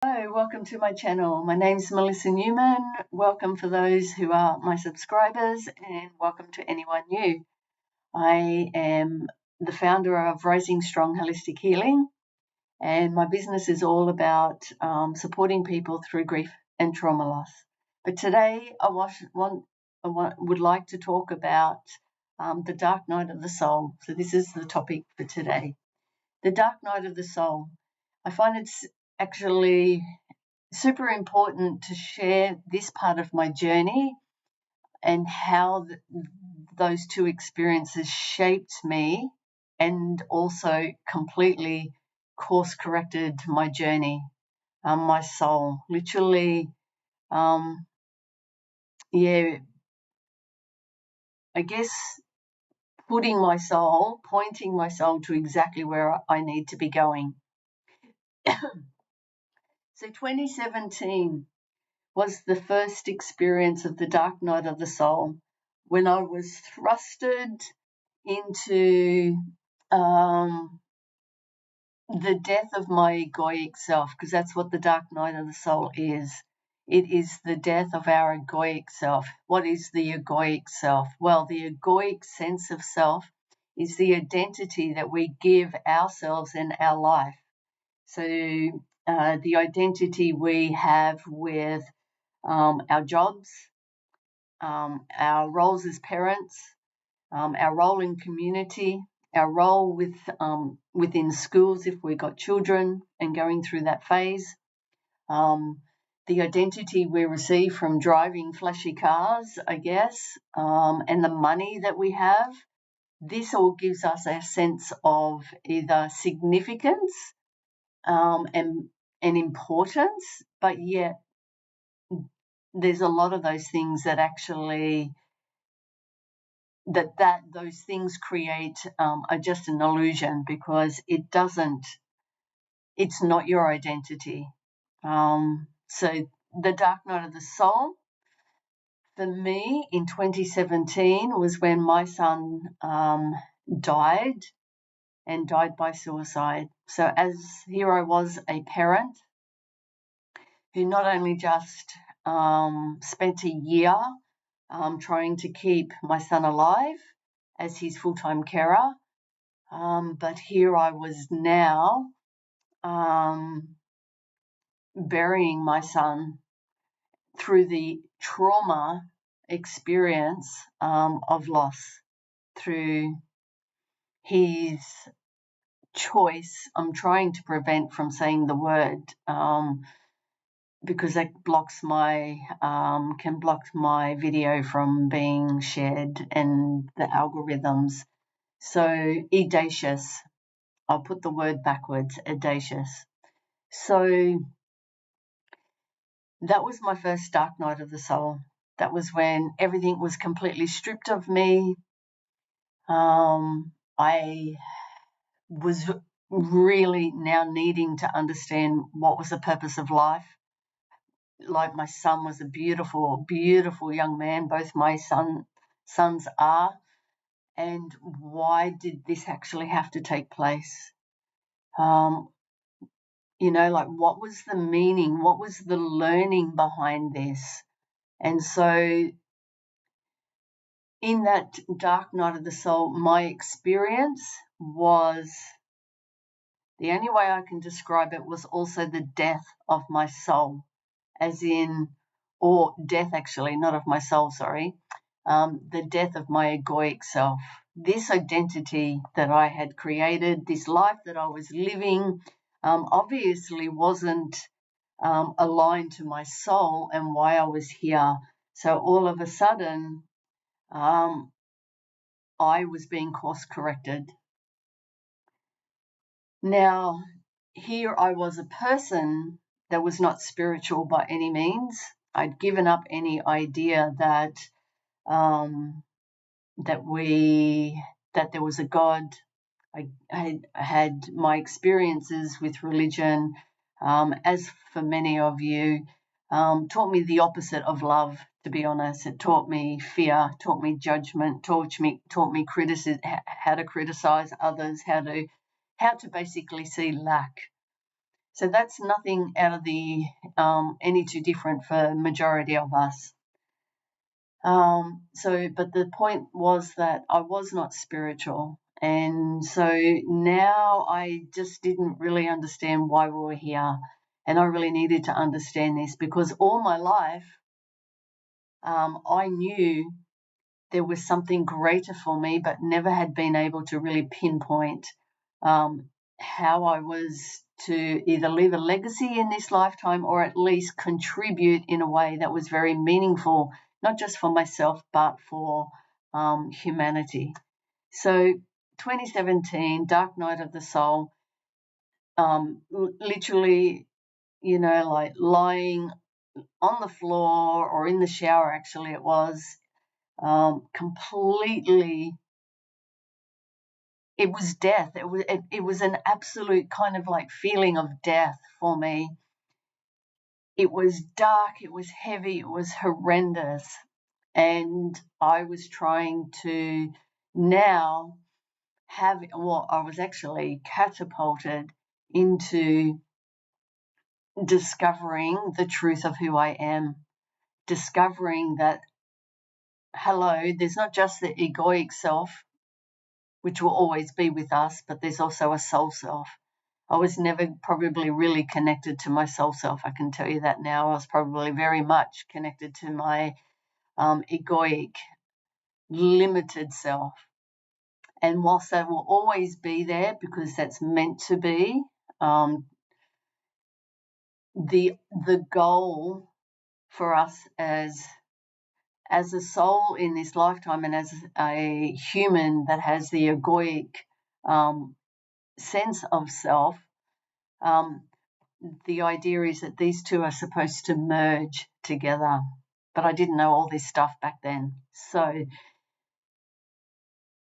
Hello, welcome to my channel. My name's Melissa Newman. Welcome for those who are my subscribers and welcome to anyone new. I am the founder of Rising Strong Holistic Healing, and my business is all about supporting people through grief and trauma loss. But today I would like to talk about the dark night of the soul. So this is the topic for today. The dark night of the soul. I find it's actually super important to share this part of my journey and how those two experiences shaped me and also completely course corrected my journey, my soul. Literally, I guess pointing my soul to exactly where I need to be going. So 2017 was the first experience of the dark night of the soul when I was thrusted into the death of my egoic self, because that's what the dark night of the soul is. It is the death of our egoic self. What is the egoic self? Well, the egoic sense of self is the identity that we give ourselves in our life. So the identity we have with our jobs, our roles as parents, our role in community, our role within schools if we've got children and going through that phase, the identity we receive from driving flashy cars, I guess, and the money that we have. This all gives us a sense of either significance and importance, but yet there's a lot of those things that actually those things create are just an illusion, because it's not your identity. So the dark night of the soul for me in 2017 was when my son died by suicide. So here I was, a parent who not only just spent a year trying to keep my son alive as his full-time carer, but here I was now burying my son through the trauma experience of loss, through his choice. I'm trying to prevent from saying the word because that can block my video from being shared and the algorithms. So audacious. I'll put the word backwards, audacious. So that was my first dark night of the soul. That was when everything was completely stripped of me. I was really now needing to understand what was the purpose of life. Like, my son was a beautiful, beautiful young man. Both my sons are. And why did this actually have to take place? Like, what was the meaning? What was the learning behind this? And so in that dark night of the soul, my experience was, the only way I can describe it was also the death of my soul, or death actually, not of my soul, sorry, the death of my egoic self. This identity that I had created, this life that I was living, obviously wasn't aligned to my soul and why I was here. So all of a sudden, I was being course corrected. Now, here I was, a person that was not spiritual by any means. I'd given up any idea that there was a God. I had my experiences with religion, as for many of you, taught me the opposite of love, to be honest. It taught me fear, taught me judgment, taught me criticism, how to criticize others, how to basically see lack. So that's nothing out of the any too different for majority of us. But the point was that I was not spiritual. And so now I just didn't really understand why we were here. And I really needed to understand this, because all my life I knew there was something greater for me, but never had been able to really pinpoint how I was to either leave a legacy in this lifetime or at least contribute in a way that was very meaningful, not just for myself, but for humanity. So 2017, Dark Night of the Soul, literally, like lying on the floor or in the shower, actually it was, completely, it was death. It was an absolute kind of like feeling of death for me. It was dark, it was heavy, it was horrendous. And I was trying to now I was actually catapulted into discovering the truth of who I am, discovering that, hello, there's not just the egoic self, which will always be with us, but there's also a soul self. I was never probably really connected to my soul self. I can tell you that now. I was probably very much connected to my egoic, limited self. And whilst that will always be there because that's meant to be, the goal for us as a soul in this lifetime and as a human that has the egoic sense of self, the idea is that these two are supposed to merge together. But I didn't know all this stuff back then. So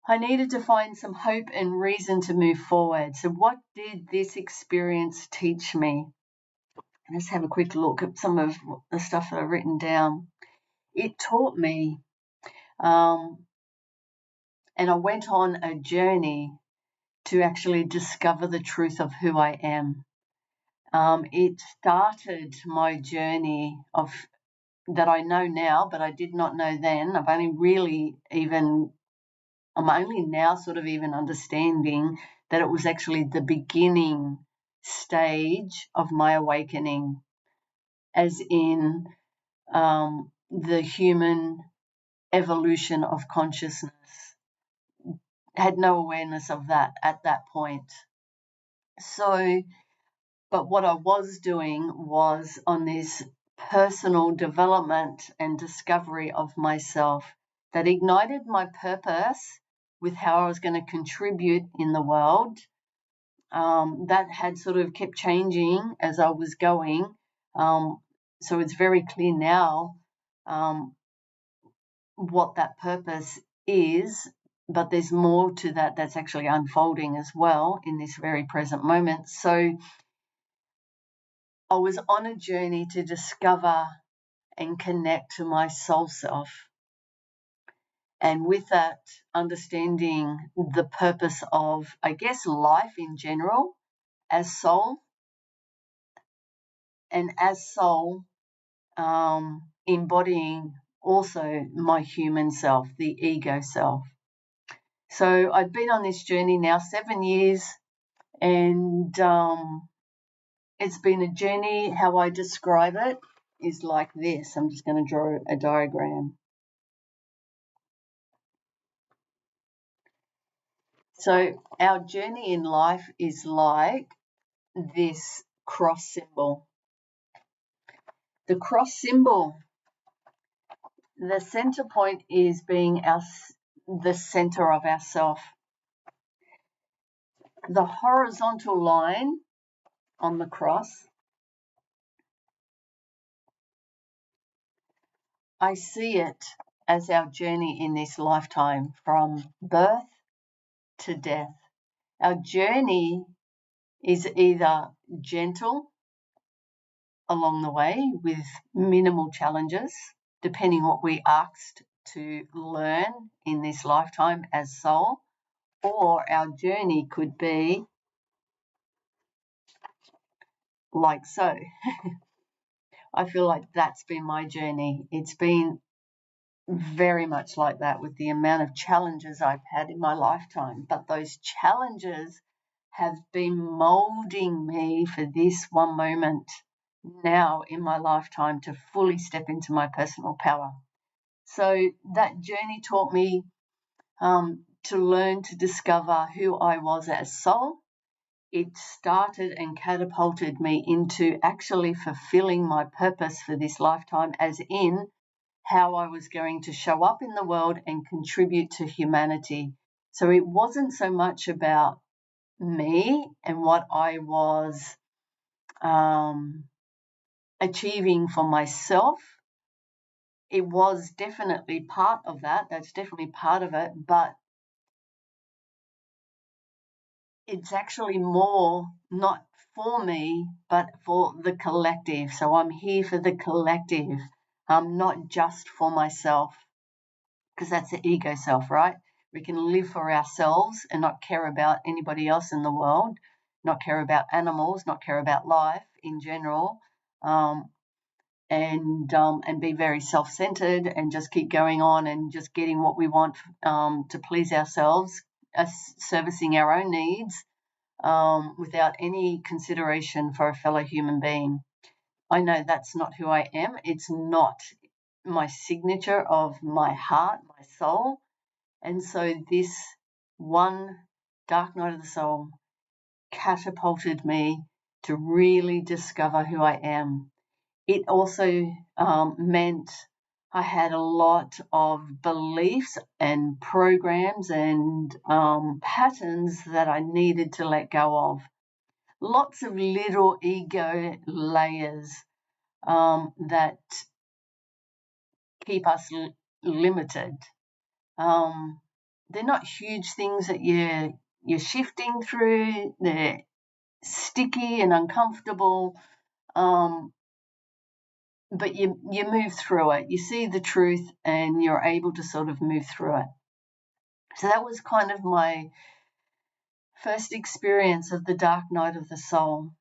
I needed to find some hope and reason to move forward. So what did this experience teach me? Let's have a quick look at some of the stuff that I've written down. It taught me, and I went on a journey to actually discover the truth of who I am. It started my journey of that I know now, but I did not know then. I'm only now sort of even understanding that it was actually the beginning stage of my awakening, as in the human evolution of consciousness. Had no awareness of that at that point. So, but what I was doing was on this personal development and discovery of myself that ignited my purpose with how I was going to contribute in the world. That had sort of kept changing as I was going. So it's very clear now what that purpose is, but there's more to that that's actually unfolding as well in this very present moment. So I was on a journey to discover and connect to my soul self. And with that, understanding the purpose of, I guess, life in general as soul, and as soul, embodying also my human self, the ego self. So I've been on this journey now 7 years, and it's been a journey. How I describe it is like this. I'm just going to draw a diagram. So our journey in life is like this cross symbol. The cross symbol, the center point is being the center of ourself. The horizontal line on the cross, I see it as our journey in this lifetime from birth to death. Our journey is either gentle along the way with minimal challenges, depending what we asked to learn in this lifetime as soul, or our journey could be like so. I feel like that's been my journey. It's been very much like that with the amount of challenges I've had in my lifetime. But those challenges have been molding me for this one moment now in my lifetime to fully step into my personal power. So that journey taught me to learn to discover who I was as soul. It started and catapulted me into actually fulfilling my purpose for this lifetime, as in how I was going to show up in the world and contribute to humanity. So it wasn't so much about me and what I was achieving for myself. It was definitely part of that. That's definitely part of it. But it's actually more not for me, but for the collective. So I'm here for the collective, not just for myself, because that's the ego self, right? We can live for ourselves and not care about anybody else in the world, not care about animals, not care about life in general, and be very self-centered and just keep going on and just getting what we want to please ourselves, servicing our own needs without any consideration for a fellow human being. I know that's not who I am. It's not my signature of my heart, my soul. And so this one dark night of the soul catapulted me to really discover who I am. It also meant I had a lot of beliefs and programs and patterns that I needed to let go of. Lots of little ego layers that keep us limited. They're not huge things that you're shifting through. They're sticky and uncomfortable, but you move through it. You see the truth, and you're able to sort of move through it. So that was kind of my first experience of the dark night of the soul.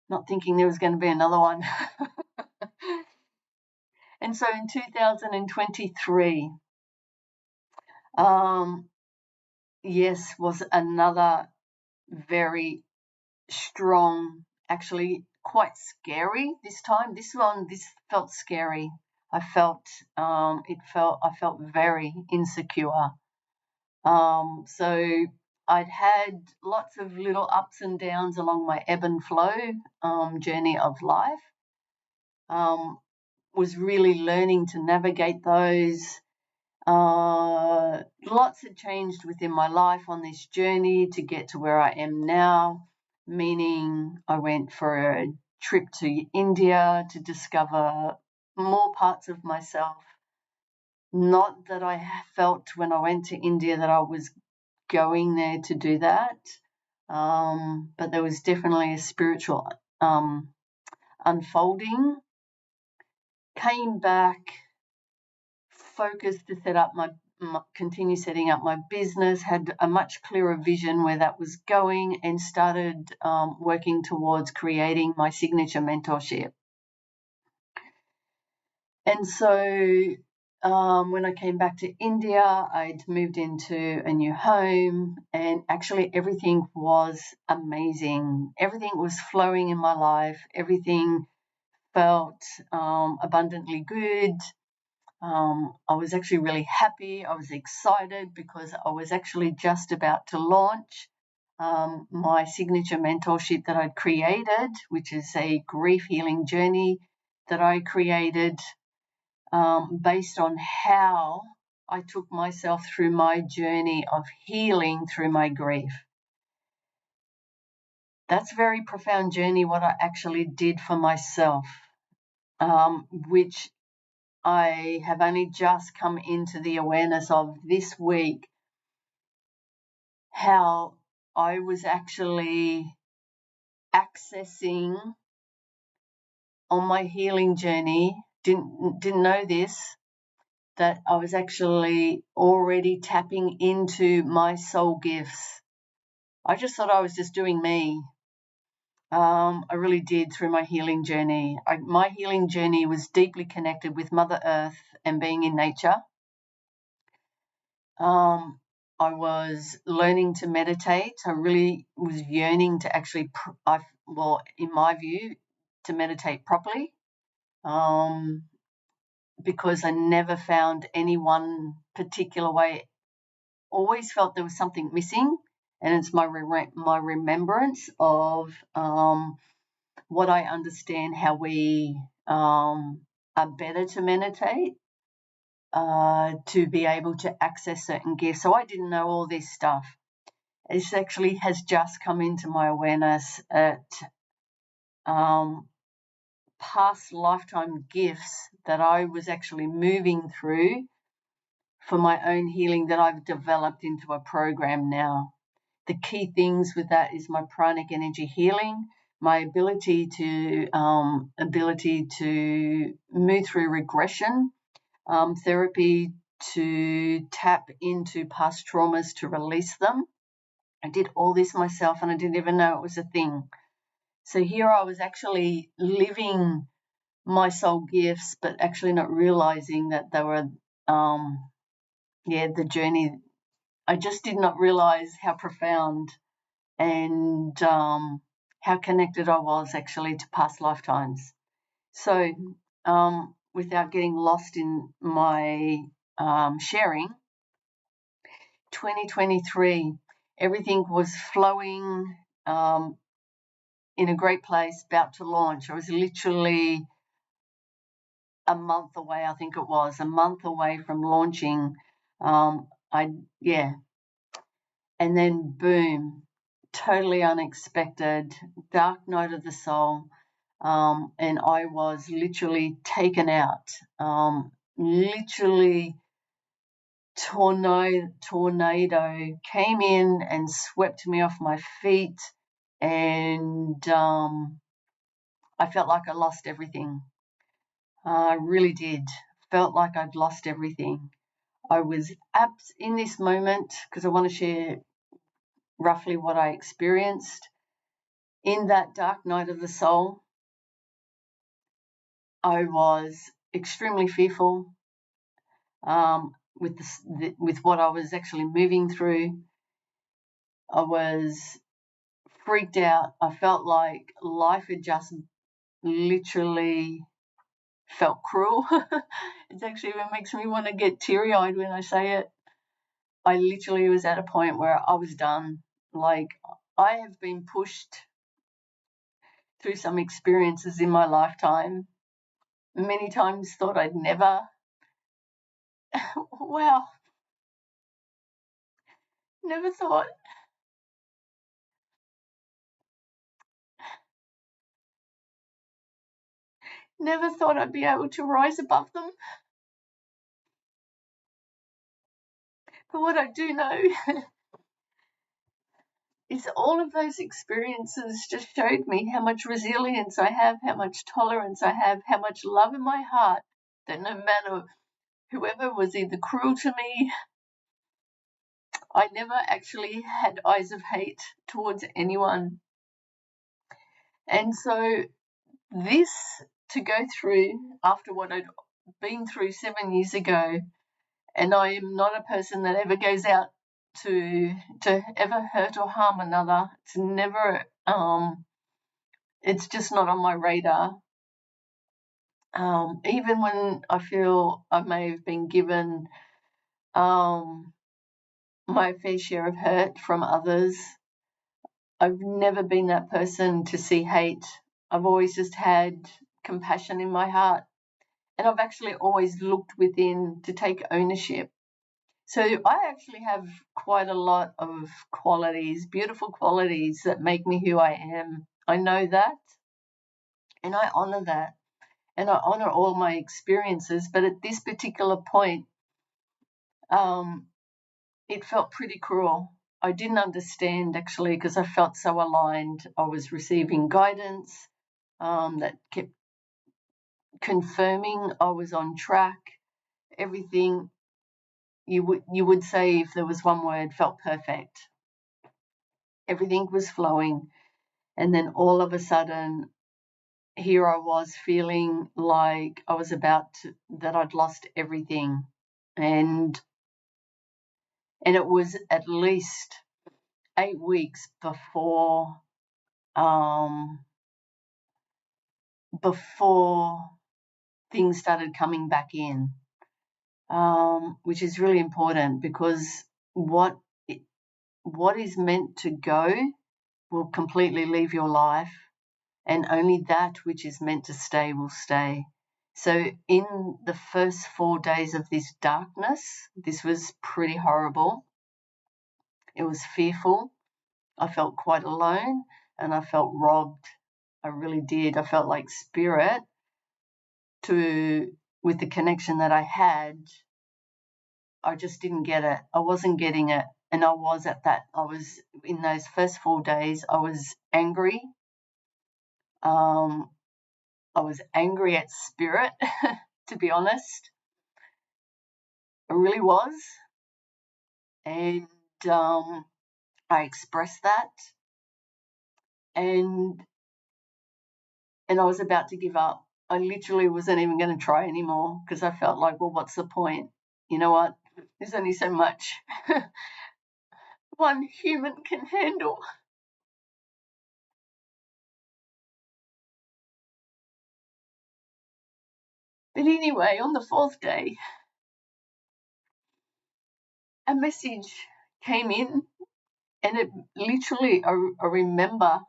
Not thinking there was going to be another one. And so in 2023, yes, was another very strong, actually quite scary this time. This felt scary. I felt I felt very insecure. So I'd had lots of little ups and downs along my ebb and flow journey of life. Was really learning to navigate those. Lots had changed within my life on this journey to get to where I am now, meaning I went for a trip to India to discover more parts of myself. Not that I felt when I went to India that I was going there to do that, but there was definitely a spiritual unfolding. Came back focused to set up continue setting up my business, had a much clearer vision where that was going, and started working towards creating my signature mentorship. And so when I came back to India, I'd moved into a new home, and actually everything was amazing. Everything was flowing in my life. Everything felt abundantly good. I was actually really happy. I was excited because I was actually just about to launch my signature mentorship that I'd created, which is a grief healing journey that I created based on how I took myself through my journey of healing through my grief. That's a very profound journey, what I actually did for myself, which I have only just come into the awareness of this week, how I was actually accessing on my healing journey, didn't know this, that I was actually already tapping into my soul gifts. I just thought I was just doing me. I really did through my healing journey. My healing journey was deeply connected with Mother Earth and being in nature. I was learning to meditate. I really was yearning to actually, in my view, to meditate properly, because I never found any one particular way. Always felt there was something missing, and it's my remembrance of what I understand, how we are better to meditate, to be able to access certain gifts. So I didn't know all this stuff. This actually has just come into my awareness at past lifetime gifts that I was actually moving through for my own healing that I've developed into a program now. The key things with that is my pranic energy healing, my ability to move through regression therapy, to tap into past traumas to release them. I did all this myself and I didn't even know it was a thing. So here I was actually living my soul gifts, but actually not realizing that they were, the journey. I just did not realize how profound and how connected I was actually to past lifetimes. So without getting lost in my sharing, 2023, everything was flowing in a great place, about to launch. I was literally a month away, I think it was, a month away from launching. And then boom, totally unexpected, dark night of the soul. And I was literally taken out, literally tornado came in and swept me off my feet, and I felt like I lost everything. I really did. Felt like I'd lost everything. I was in this moment, because I want to share roughly what I experienced in that dark night of the soul. I was extremely fearful with what I was actually moving through. I was freaked out. I felt like life had just literally felt cruel. It actually even makes me want to get teary-eyed when I say it. I literally was at a point where I was done. Like, I have been pushed through some experiences in my lifetime. Many times thought I'd never. Wow. Never thought. Never thought I'd be able to rise above them. But what I do know is all of those experiences just showed me how much resilience I have, how much tolerance I have, how much love in my heart, that no matter whoever was either cruel to me, I never actually had eyes of hate towards anyone. And so this, to go through after what I'd been through 7 years ago, and I am not a person that ever goes out to ever hurt or harm another. It's never, it's just not on my radar. Even when I feel I may have been given my fair share of hurt from others, I've never been that person to see hate. I've always just had compassion in my heart. And I've actually always looked within to take ownership. So I actually have quite a lot of qualities, beautiful qualities that make me who I am. I know that, and I honor that, and I honor all my experiences. But at this particular point, it felt pretty cruel. I didn't understand, actually, because I felt so aligned. I was receiving guidance that kept confirming I was on track. Everything, you would say, if there was one word, felt perfect. Everything was flowing. And then all of a sudden, here I was feeling like I was that I'd lost everything. And it was at least 8 weeks before things started coming back in, which is really important, because what is meant to go will completely leave your life, and only that which is meant to stay will stay. So in the first 4 days of this darkness, this was pretty horrible. It was fearful. I felt quite alone, and I felt robbed. I really did. I felt like spirit, with the connection that I had, I just didn't get it. I wasn't getting it. And I was in those first 4 days, I was angry. I was angry at spirit, to be honest. I really was. And I expressed that. And I was about to give up. I literally wasn't even going to try anymore, because I felt like, well, what's the point? You know what? There's only so much one human can handle. But anyway, on the 4th day, a message came in, and it literally, I remember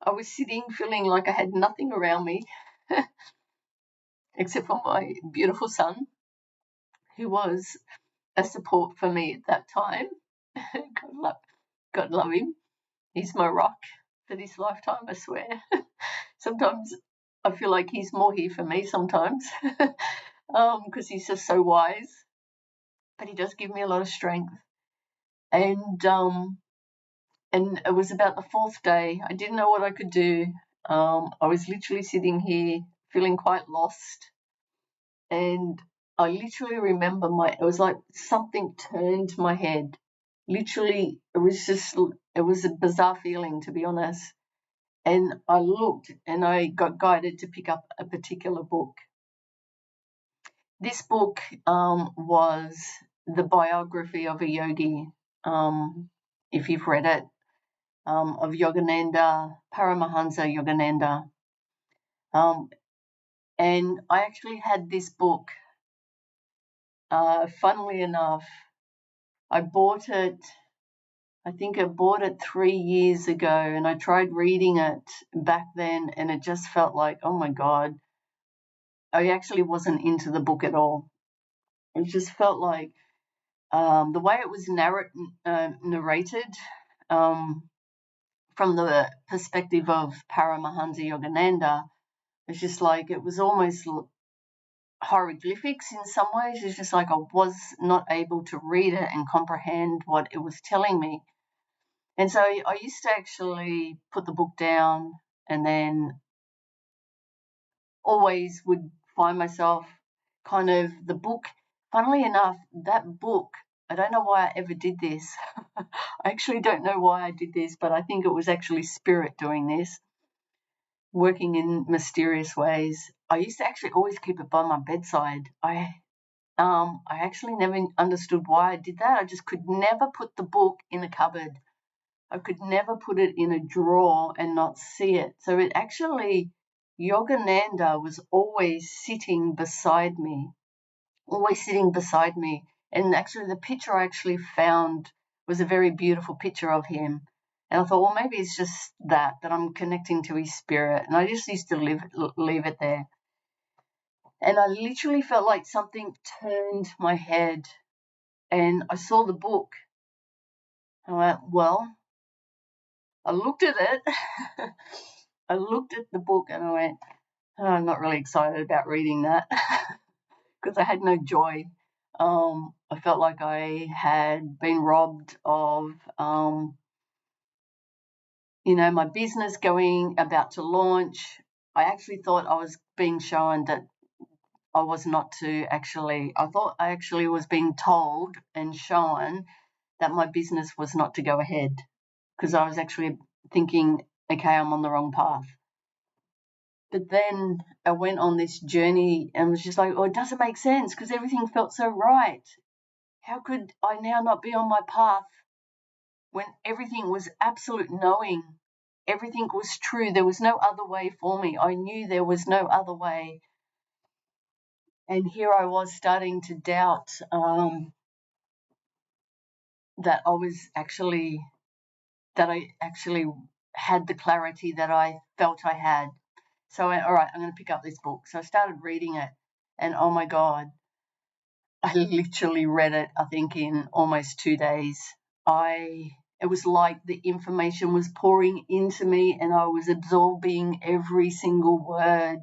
I was sitting feeling like I had nothing around me except for my beautiful son, who was a support for me at that time. God love him. He's my rock for this lifetime, I swear. Sometimes I feel like he's more here for me sometimes, because he's just so wise. But he does give me a lot of strength. And it was about the 4th day. I didn't know what I could do. I was literally sitting here feeling quite lost. And I literally remember it was like something turned my head. Literally, it was a bizarre feeling, to be honest. And I looked, and I got guided to pick up a particular book. This book was the biography of a yogi, if you've read it, of Yogananda, Paramahansa Yogananda. And I actually had this book. Funnily enough, I bought it 3 years ago, and I tried reading it back then, and it just felt like, oh my God, I actually wasn't into the book at all. It just felt like the way it was narrated from the perspective of Paramahansa Yogananda, it's just like it was almost hieroglyphics in some ways. It's just like I was not able to read it and comprehend what it was telling me. And so I used to actually put the book down, and then always would find myself kind of the book. Funnily enough, that book, I don't know why I ever did this. I actually don't know why I did this, but I think it was actually spirit doing this, working in mysterious ways. I used to actually always keep it by my bedside. I actually never understood why I did that. I just could never put the book in a cupboard. I could never put it in a drawer and not see it. So it actually, Yogananda was always sitting beside me. And actually the picture I actually found was a very beautiful picture of him. And I thought, well, maybe it's just that I'm connecting to his spirit. And I just used to leave it there. And I literally felt like something turned my head, and I saw the book. I went, well, I looked at it. I looked at the book, and I went, oh, I'm not really excited about reading that, because I had no joy. I felt like I had been robbed of, my business about to launch. I actually thought I was being shown that I was not to actually, I thought I actually was being told and shown that my business was not to go ahead, because I was actually thinking okay, I'm on the wrong path. But then I went on this journey and was just like, oh, it doesn't make sense because everything felt so right. How could I now not be on my path when everything was absolute knowing? Everything was true. There was no other way for me. I knew there was no other way. And here I was starting to doubt that I actually had the clarity that I felt I had. So, all right, I'm going to pick up this book. So I started reading it, and oh my God, I literally read it, I think, in almost 2 days. It was like the information was pouring into me, and I was absorbing every single word.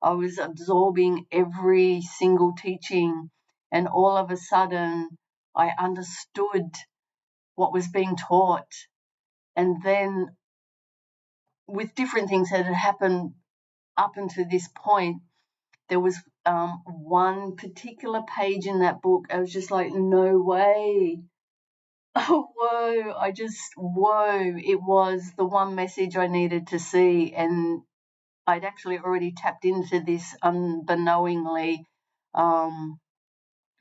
I was absorbing every single teaching, and all of a sudden, I understood what was being taught. And then, with different things that had happened up until this point, there was one particular page in that book. I was just like, no way. Oh, whoa. It was the one message I needed to see. And I'd actually already tapped into this unbeknowingly,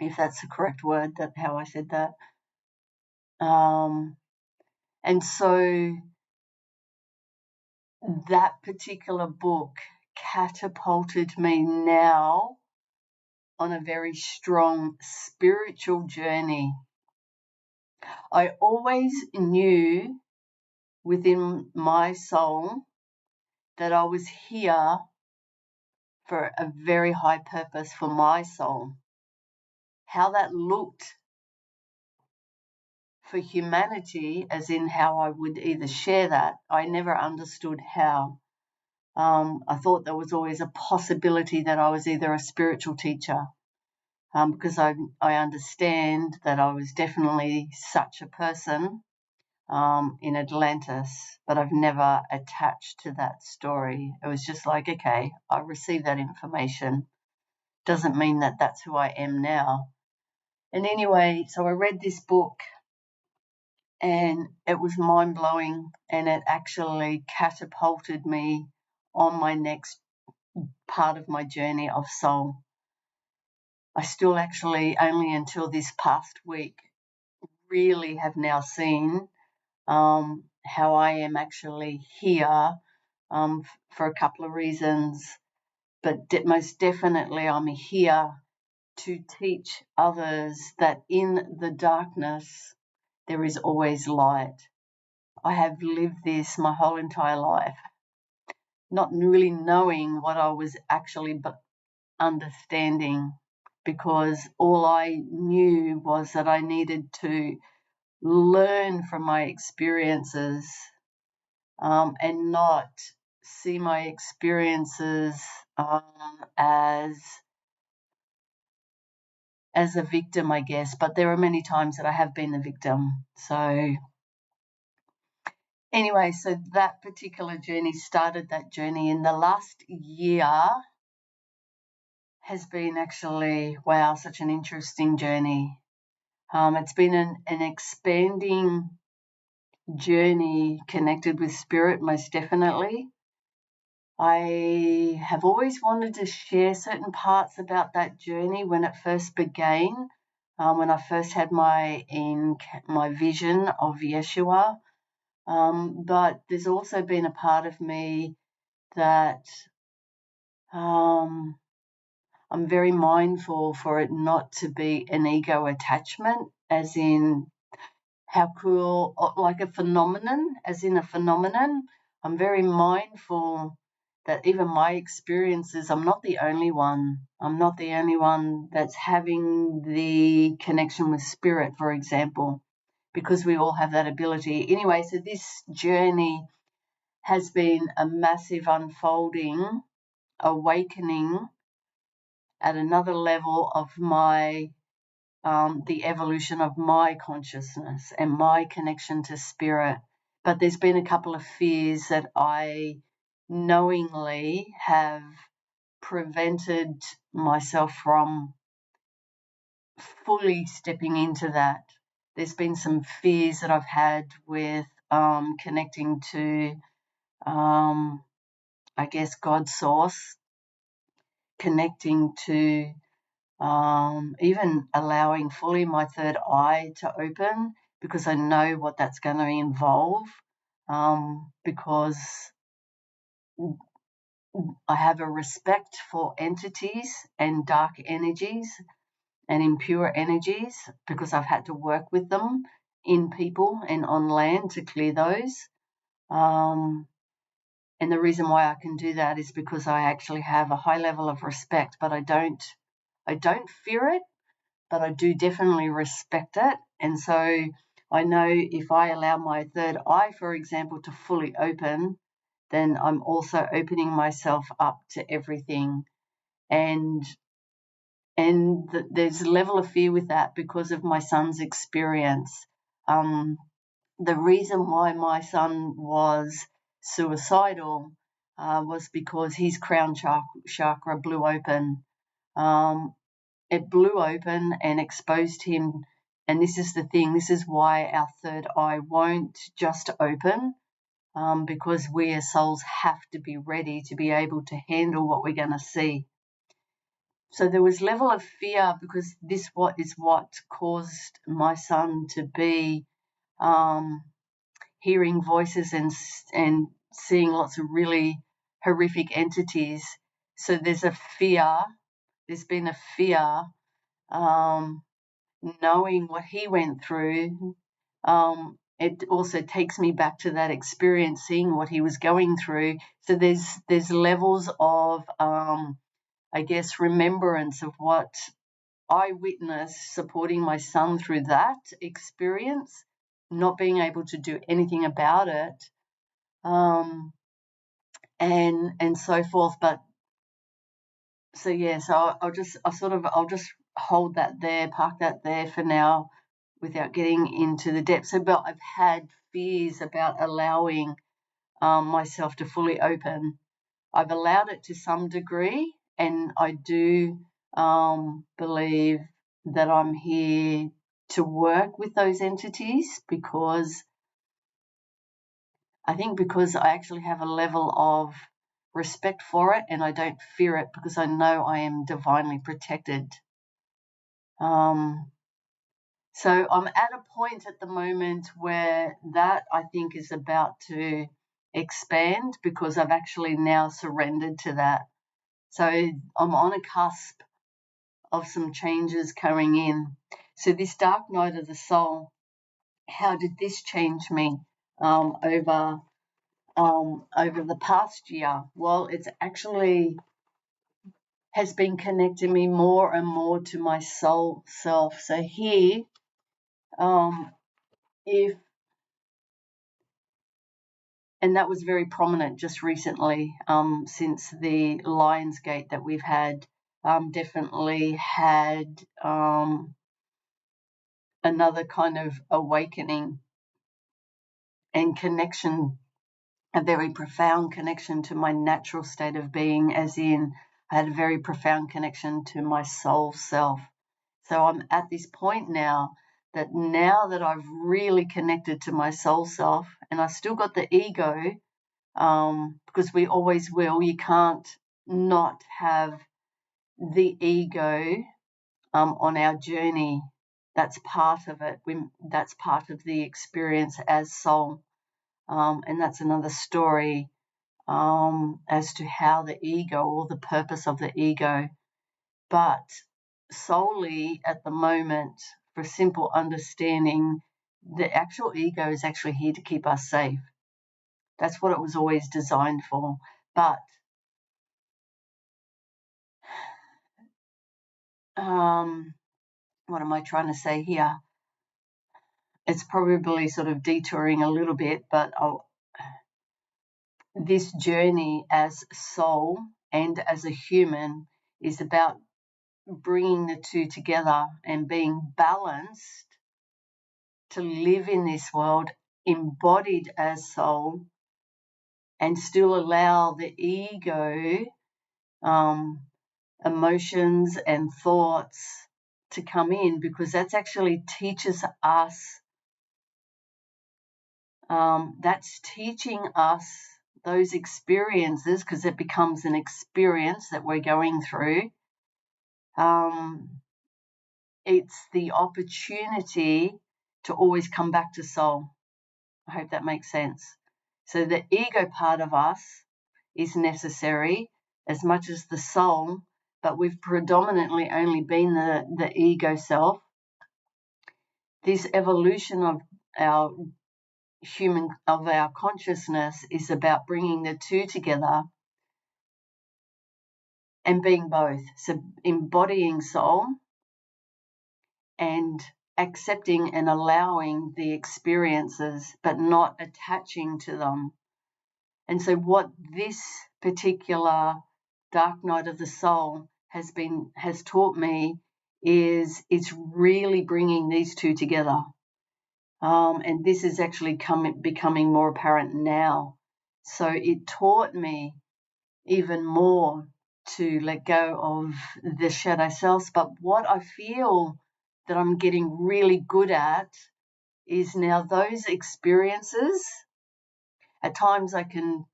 if that's the correct word, that how I said that. And so that particular book catapulted me now on a very strong spiritual journey. I always knew within my soul that I was here for a very high purpose for my soul. How that looked for humanity, as in how I would either share that, I never understood how. I thought there was always a possibility that I was either a spiritual teacher, because I understand that I was definitely such a person in Atlantis, but I've never attached to that story. It was just like, okay, I received that information. Doesn't mean that that's who I am now. And anyway, so I read this book and it was mind-blowing, and it actually catapulted me on my next part of my journey of soul. I still actually, only until this past week, really have now seen how I am actually here for a couple of reasons, but most definitely I'm here to teach others that in the darkness there is always light. I have lived this my whole entire life, not really knowing what I was actually understanding, because all I knew was that I needed to learn from my experiences and not see my experiences as a victim, I guess. But there are many times that I have been the victim. So anyway, so that particular journey started that journey in the last year. Has been actually, wow, such an interesting journey. It's been an expanding journey connected with spirit, most definitely. I have always wanted to share certain parts about that journey when it first began, when I first had my vision of Yeshua. But there's also been a part of me that I'm very mindful for it not to be an ego attachment, as in how cool, like a phenomenon, as in a phenomenon. I'm very mindful that even my experiences, I'm not the only one. I'm not the only one that's having the connection with spirit, for example, because we all have that ability. Anyway, so this journey has been a massive unfolding, awakening at another level of my the evolution of my consciousness and my connection to spirit. But there's been a couple of fears that I knowingly have prevented myself from fully stepping into that. There's been some fears that I've had with connecting to I guess, God source, connecting to even allowing fully my third eye to open, because I know what that's going to involve, because I have a respect for entities and dark energies and impure energies, because I've had to work with them in people and on land to clear those. And the reason why I can do that is because I actually have a high level of respect, but I don't fear it, but I do definitely respect it. And so I know if I allow my third eye, for example, to fully open, then I'm also opening myself up to everything. And there's a level of fear with that because of my son's experience. The reason why my son was suicidal was because his crown chakra blew open. It blew open and exposed him. And this is the thing, this is why our third eye won't just open, because we as souls have to be ready to be able to handle what we're going to see. So there was level of fear, because this is what caused my son to be hearing voices and seeing lots of really horrific entities. So there's a fear. There's been a fear, knowing what he went through. It also takes me back to that experience, seeing what he was going through. So there's levels of, I guess, remembrance of what I witnessed supporting my son through that experience, not being able to do anything about it, and so forth. But so yeah, so I'll just hold that there, park that there for now, without getting into the depths. But I've had fears about allowing myself to fully open. I've allowed it to some degree, and I do believe that I'm here to work with those entities, because I actually have a level of respect for it, and I don't fear it because I know I am divinely protected. So I'm at a point at the moment where that, I think, is about to expand, because I've actually now surrendered to that. So I'm on a cusp of some changes coming in. So this dark night of the soul, how did this change me over the past year? Well, it's actually has been connecting me more and more to my soul self. So here, and that was very prominent just recently, since the Lionsgate that we've had, definitely had another kind of awakening and connection, a very profound connection to my natural state of being, as in I had a very profound connection to my soul self. So I'm at this point now that I've really connected to my soul self, and I still got the ego, because we always will. You can't not have the ego on our journey. That's part of it. That's part of the experience as soul. And that's another story, as to how the ego, or the purpose of the ego. But solely at the moment, for simple understanding, the actual ego is actually here to keep us safe. That's what it was always designed for. But what am I trying to say here? It's probably sort of detouring a little bit, but this journey as soul and as a human is about bringing the two together and being balanced to live in this world embodied as soul, and still allow the ego, emotions and thoughts to come in, because that's actually teaches us, that's teaching us those experiences, because it becomes an experience that we're going through, it's the opportunity to always come back to soul. I hope that makes sense. So the ego part of us is necessary as much as the soul, but we've predominantly only been the ego self. This evolution of our consciousness is about bringing the two together and being both. So embodying soul and accepting and allowing the experiences, but not attaching to them. And so what this particular dark night of the soul has taught me is it's really bringing these two together. And this is actually becoming more apparent now. So it taught me even more to let go of the shadow selves. But what I feel that I'm getting really good at is now those experiences. At times I can,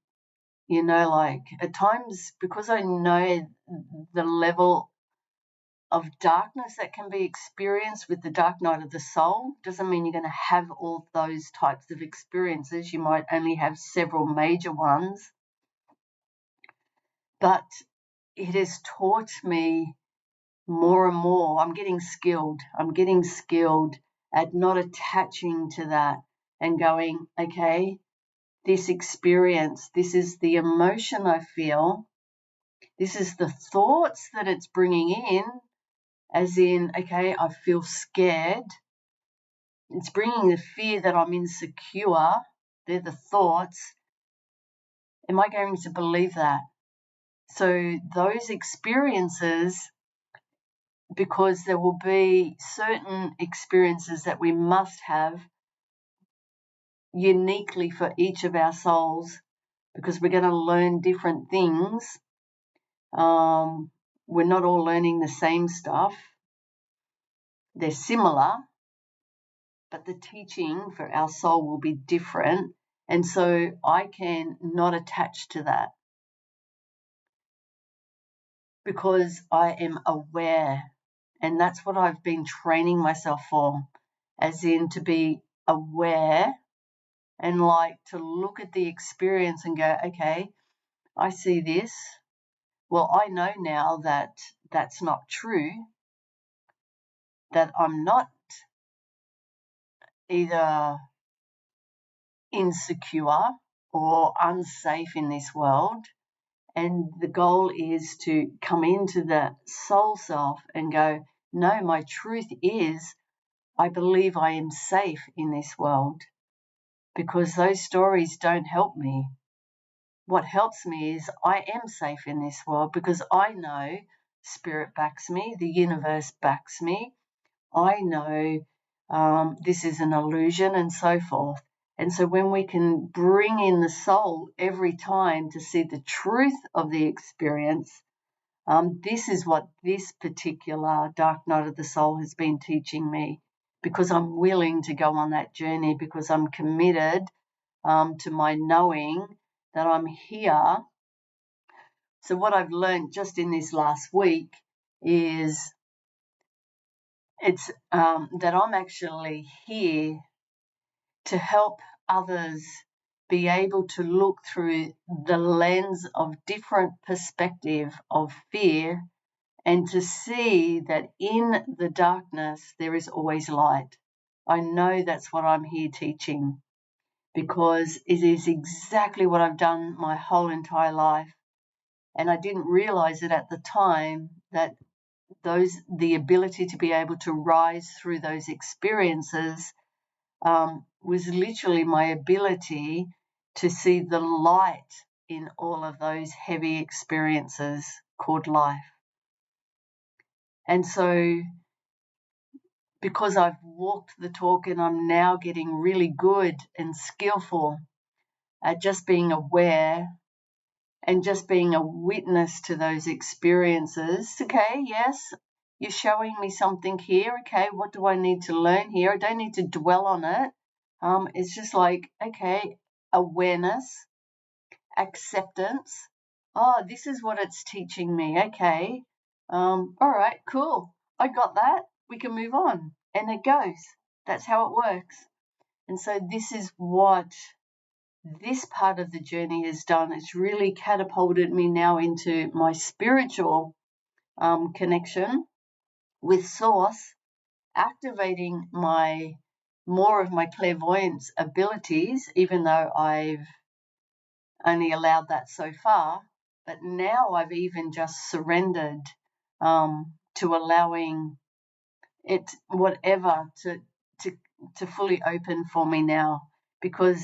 at times, because I know the level of darkness that can be experienced with the dark night of the soul, doesn't mean you're going to have all those types of experiences. You might only have several major ones. But it has taught me more and more. I'm getting skilled at not attaching to that and going, okay, this experience, this is the emotion I feel, this is the thoughts that it's bringing in, as in, okay, I feel scared. It's bringing the fear that I'm insecure. They're the thoughts. Am I going to believe that? So those experiences, because there will be certain experiences that we must have uniquely for each of our souls, because we're going to learn different things. We're not all learning the same stuff. They're similar, but the teaching for our soul will be different. And so I can not attach to that because I am aware. And that's what I've been training myself for, as in to be aware and like to look at the experience and go, okay, I see this. Well, I know now that that's not true, that I'm not either insecure or unsafe in this world. And the goal is to come into the soul self and go, no, my truth is I believe I am safe in this world, because those stories don't help me. What helps me is I am safe in this world because I know spirit backs me, the universe backs me. I know this is an illusion and so forth. And so when we can bring in the soul every time to see the truth of the experience, this is what this particular dark night of the soul has been teaching me, because I'm willing to go on that journey, because I'm committed to my knowing that I'm here. So what I've learned just in this last week is it's that I'm actually here to help others be able to look through the lens of different perspective of fear, and to see that in the darkness there is always light. I know that's what I'm here teaching, because it is exactly what I've done my whole entire life. And I didn't realize it at the time, that the ability to be able to rise through those experiences was literally my ability to see the light in all of those heavy experiences called life. And so because I've walked the talk and I'm now getting really good and skillful at just being aware and just being a witness to those experiences. Okay, yes, you're showing me something here. Okay, what do I need to learn here? I don't need to dwell on it. It's just like, okay, awareness. acceptance. Oh, this is what it's teaching me. Okay. All right, cool. I got that. We can move on. And it goes. That's how it works. And so this is what this part of the journey has done. It's really catapulted me now into my spiritual connection with Source, activating more of my clairvoyance abilities, even though I've only allowed that so far. But now I've even just surrendered to allowing it, whatever, to fully open for me now, because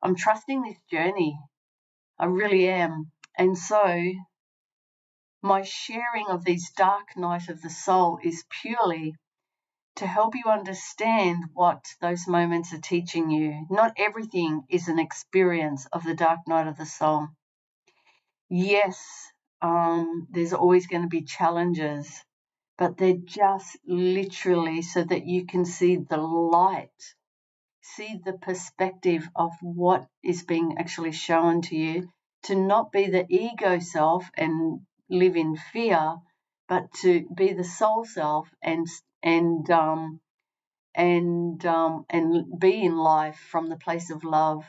I'm trusting this journey. I really am. And so my sharing of these dark night of the soul is purely to help you understand what those moments are teaching you. Not everything is an experience of the dark night of the soul. Yes, there's always going to be challenges, but they're just literally so that you can see the light, see the perspective of what is being actually shown to you, to not be the ego self and live in fear, but to be the soul self and be in life from the place of love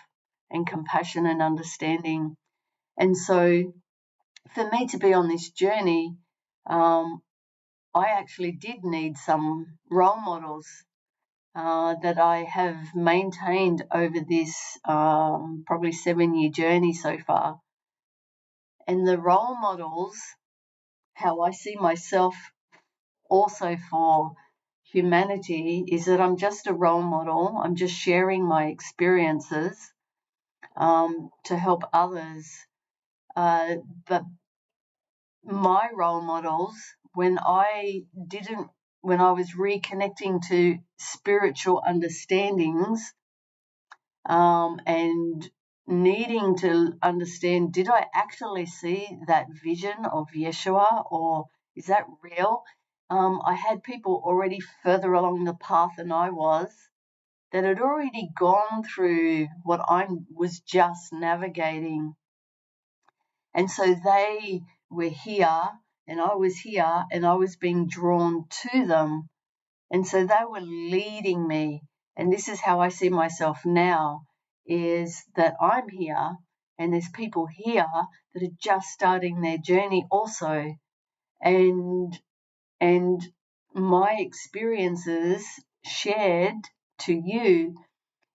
and compassion and understanding. And so for me to be on this journey, I actually did need some role models that I have maintained over this probably 7-year journey so far. And the role models, how I see myself also for humanity, is that I'm just a role model. I'm just sharing my experiences to help others. But my role models, when I was reconnecting to spiritual understandings, and needing to understand, did I actually see that vision of Yeshua, or is that real? I had people already further along the path than I was, that had already gone through what I was just navigating. And so they were here, and I was here, and I was being drawn to them. And so they were leading me. And this is how I see myself now, is that I'm here and there's people here that are just starting their journey also. And my experiences shared to you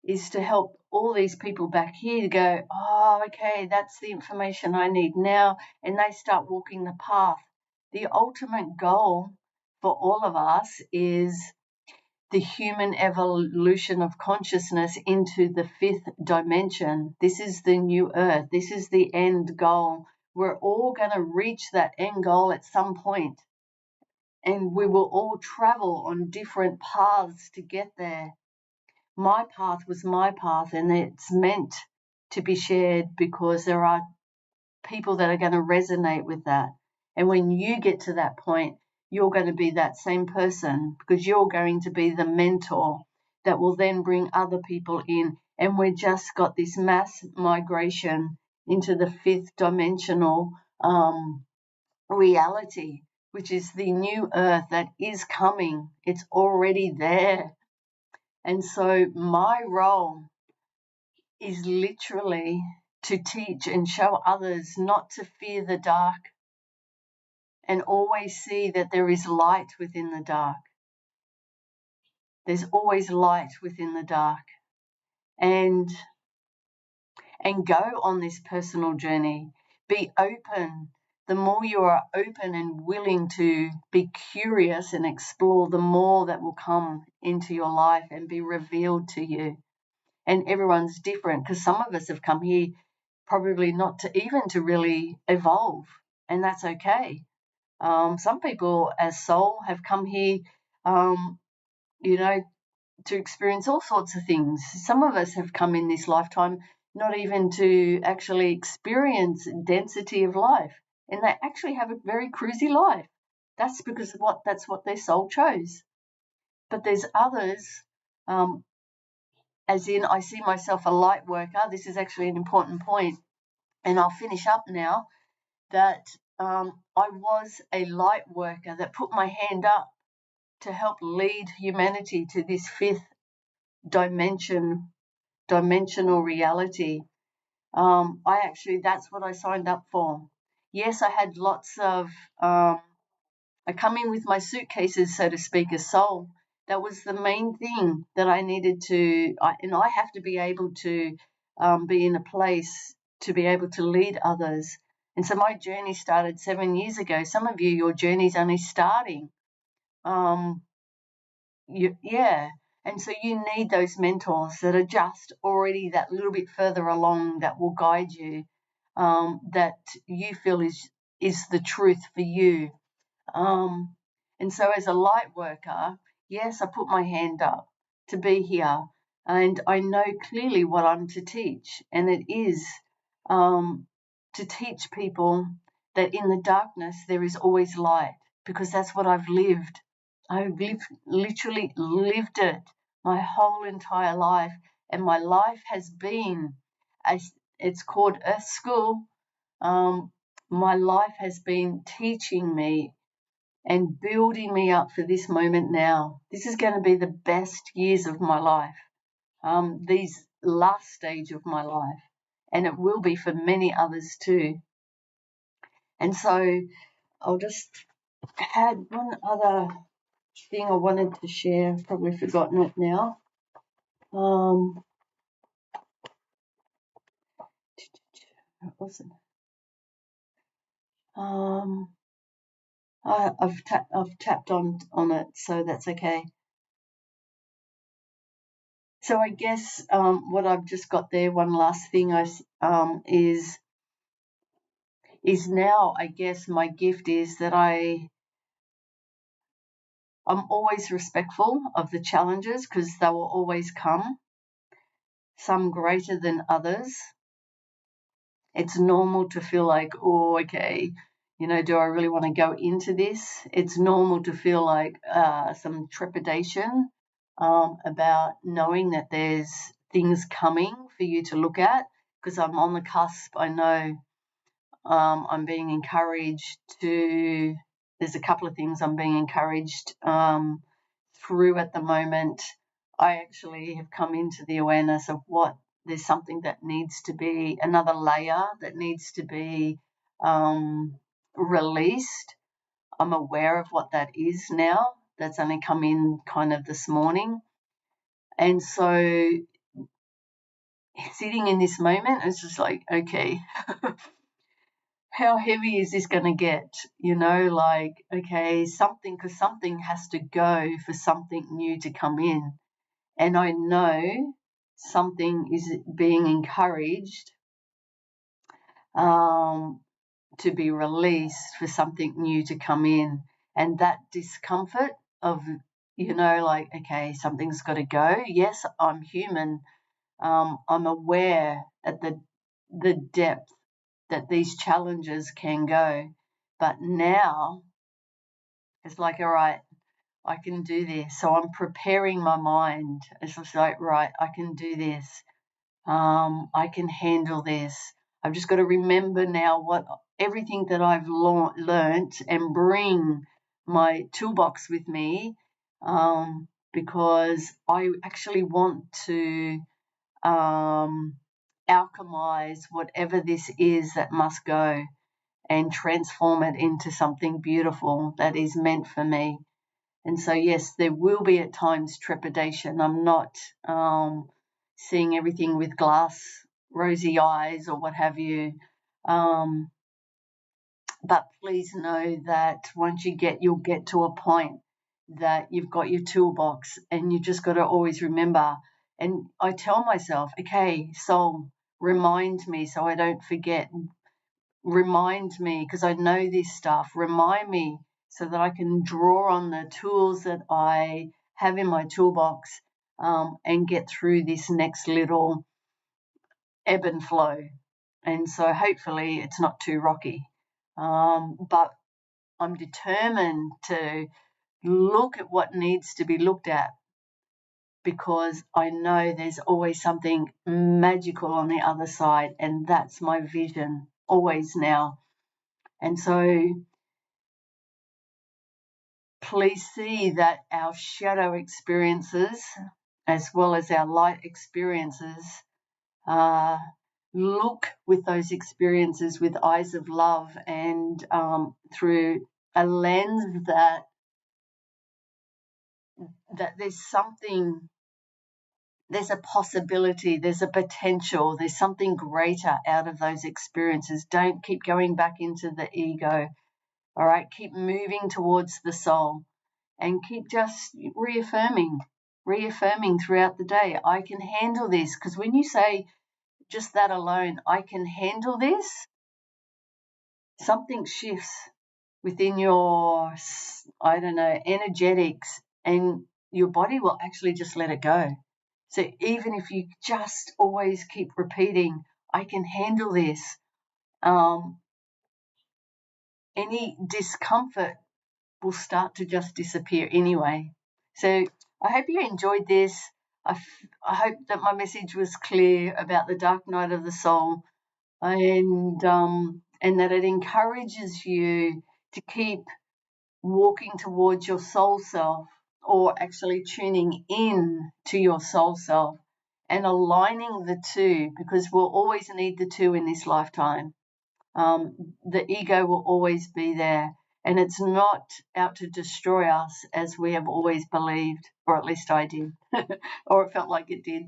is to help all these people back here to go, oh, okay, that's the information I need now. And they start walking the path. The ultimate goal for all of us is the human evolution of consciousness into the 5th dimension. This is the new earth. This is the end goal. We're all going to reach that end goal at some point. And we will all travel on different paths to get there. My path was my path, and it's meant to be shared because there are people that are going to resonate with that. And when you get to that point, you're going to be that same person, because you're going to be the mentor that will then bring other people in. And we've just got this mass migration into the 5th dimensional reality, which is the new earth that is coming. It's already there. And so my role is literally to teach and show others not to fear the dark, and always see that there is light within the dark. There's always light within the dark. And go on this personal journey. Be open. The more you are open and willing to be curious and explore, the more that will come into your life and be revealed to you. And everyone's different, because some of us have come here probably not to really evolve, and that's okay. Some people as soul have come here, to experience all sorts of things. Some of us have come in this lifetime not even to actually experience density of life, and they actually have a very cruisy life. That's because of that's what their soul chose. But there's others, as in I see myself a light worker. This is actually an important point. and I'll finish up now, that I was a light worker that put my hand up to help lead humanity to this fifth dimensional reality. That's what I signed up for. Yes, I had lots of, I come in with my suitcases, so to speak, as soul. That was the main thing that I needed to, and I have to be able to be in a place to be able to lead others. And so my journey started 7 years ago. Some of you, your journey's only starting. Yeah. And so you need those mentors that are just already that little bit further along, that will guide you, that you feel is the truth for you. And so as a light worker, yes, I put my hand up to be here, and I know clearly what I'm to teach, and it is to teach people that in the darkness there is always light, because that's what I've lived. I've literally lived it my whole entire life, and my life has been, as it's called Earth School, my life has been teaching me and building me up for this moment now. This is going to be the best years of my life, these last stage of my life, and it will be for many others too. And so I'll just add one other thing I wanted to share. I've probably forgotten it now. What was it? I've tapped on it, so that's okay. So I guess what I've just got there, one last thing, is now, I guess my gift is that I'm always respectful of the challenges, because they will always come, some greater than others. It's normal to feel like, oh, okay, do I really want to go into this? It's normal to feel like some trepidation about knowing that there's things coming for you to look at, because I'm on the cusp. I know I'm being encouraged to, there's a couple of things I'm being encouraged through at the moment. I actually have come into the awareness of there's something that needs to be, another layer that needs to be released. I'm aware of what that is now. That's only come in kind of this morning. And so sitting in this moment, it's just like, okay, how heavy is this going to get? Okay, because something has to go for something new to come in. And I know something is being encouraged to be released for something new to come in. And that discomfort of, okay, something's got to go. Yes, I'm human. I'm aware at the depth that these challenges can go. But now it's like, all right, I can do this. So I'm preparing my mind. It's just like, right, I can do this. I can handle this. I've just got to remember now everything that I've learnt, and bring my toolbox with me, because I actually want to alchemize whatever this is that must go, and transform it into something beautiful that is meant for me. And so, yes, there will be at times trepidation. I'm not seeing everything with rosy eyes or what have you. But please know that once you'll get to a point that you've got your toolbox, and you just got to always remember. And I tell myself, okay, soul, remind me so I don't forget. Remind me, because I know this stuff. Remind me so that I can draw on the tools that I have in my toolbox, and get through this next little ebb and flow. And so hopefully it's not too rocky. But I'm determined to look at what needs to be looked at, because I know there's always something magical on the other side, and that's my vision always now. And so please see that our shadow experiences as well as our light experiences, look with those experiences with eyes of love and through a lens that there's something, there's a possibility, there's a potential, there's something greater out of those experiences. Don't keep going back into the ego. All right, keep moving towards the soul and keep just reaffirming throughout the day, I can handle this. Because when you say just that alone, I can handle this, something shifts within your, I don't know, energetics, and your body will actually just let it go. So even if you just always keep repeating, I can handle this, any discomfort will start to just disappear anyway. So I hope you enjoyed this. I hope that my message was clear about the dark night of the soul, and that it encourages you to keep walking towards your soul self, or actually tuning in to your soul self and aligning the two, because we'll always need the two in this lifetime. The ego will always be there, and it's not out to destroy us as we have always believed, or at least I did, or it felt like it did.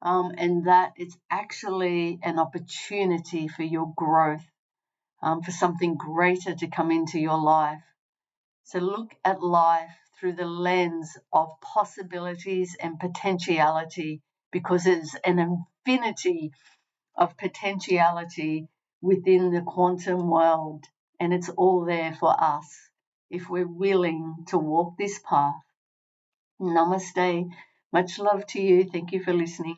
And that it's actually an opportunity for your growth, for something greater to come into your life. So look at life through the lens of possibilities and potentiality, because it's an infinity of potentiality within the quantum world, and it's all there for us if we're willing to walk this path. Namaste. Much love to you. Thank you for listening.